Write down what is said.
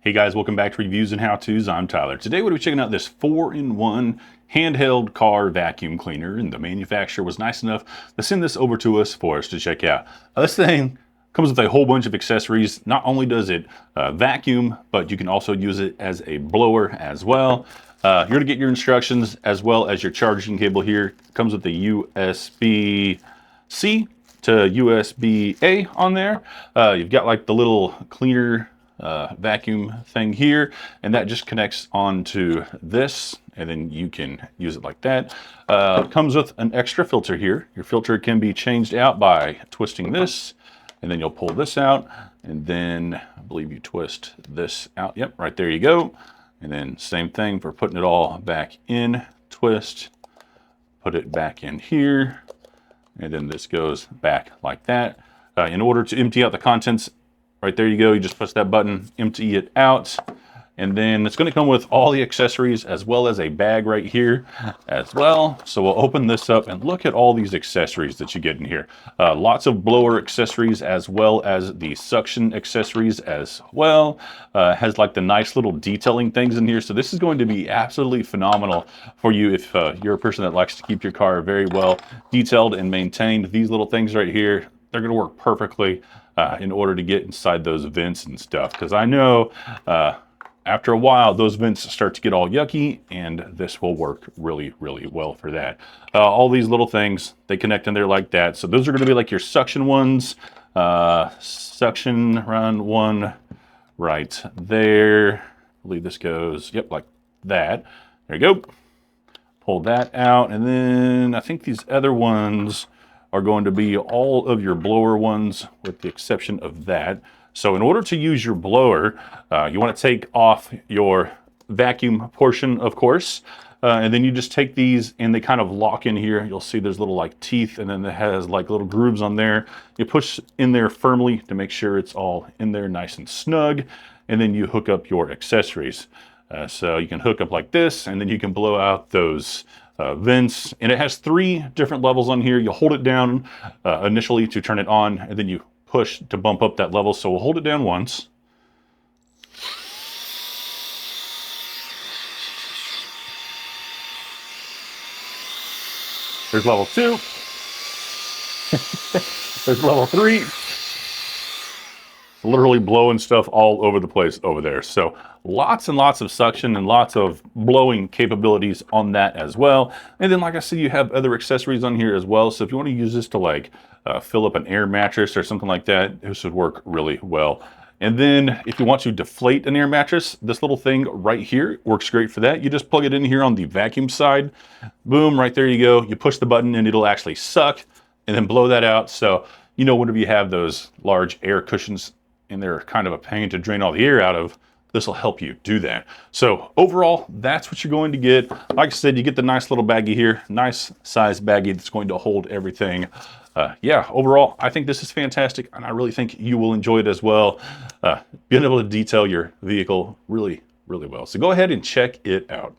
Hey guys, welcome back to Reviews and How-Tos. I'm Tyler. Today we're checking out this 4-in-1 handheld car vacuum cleaner, and the manufacturer was nice enough to send this over to us for us to check out. This thing comes with a whole bunch of accessories. Not only does it vacuum, but you can also use it as a blower as well. You're going to get your instructions as well as your charging cable here. It comes with the USB-C to USB-A on there. You've got like the little cleaner vacuum thing here, and that just connects onto this, and then you can use it like that. Comes with an extra filter here. Your filter can be changed out by twisting this, and then you'll pull this out, and then I believe you twist this out. Yep, right there you go. And then same thing for putting it all back in. Twist, put it back in here, and then this goes back like that. In order to empty out the contents, right there you go, you just push that button, empty it out, and then it's going to come with all the accessories as well as a bag right here as well. So we'll open this up and look at all these accessories that you get in here. Lots of blower accessories as well as the suction accessories as well. Has like the nice little detailing things in here. So this is going to be absolutely phenomenal for you if you're a person that likes to keep your car very well detailed and maintained. These little things right here, they're going to work perfectly in order to get inside those vents and stuff, because I know after a while those vents start to get all yucky, and this will work really well for that. All these little things, they connect in there like that. So those are going to be like your suction ones. Suction run one right there. I believe this goes, yep, like that. There you go. Pull that out, and then I think these other ones are going to be all of your blower ones, with the exception of that. So in order to use your blower, you want to take off your vacuum portion, of course, and then you just take these and they kind of lock in here. You'll see there's little like teeth, and then it has like little grooves on there. You push in there firmly to make sure it's all in there nice and snug, and then you hook up your accessories. So you can hook up like this, and then you can blow out those vents, and it has 3 different levels on here. You'll hold it down initially to turn it on, and then you push to bump up that level. So we'll hold it down once. There's level 2. There's level 3. Literally blowing stuff all over the place over there. So lots and lots of suction and lots of blowing capabilities on that as well. And then, like I said, you have other accessories on here as well. So if you want to use this to like fill up an air mattress or something like that, this would work really well. And then if you want to deflate an air mattress, this little thing right here works great for that. You just plug it in here on the vacuum side. Boom, right there you go. You push the button and it'll actually suck and then blow that out. So, you know, whenever you have those large air cushions and they're kind of a pain to drain all the air out of, this will help you do that. So overall, that's what you're going to get. Like I said, you get the nice little baggie here, nice size baggie that's going to hold everything. Yeah, overall, I think this is fantastic, and I really think you will enjoy it as well. Being able to detail your vehicle really well. So go ahead and check it out.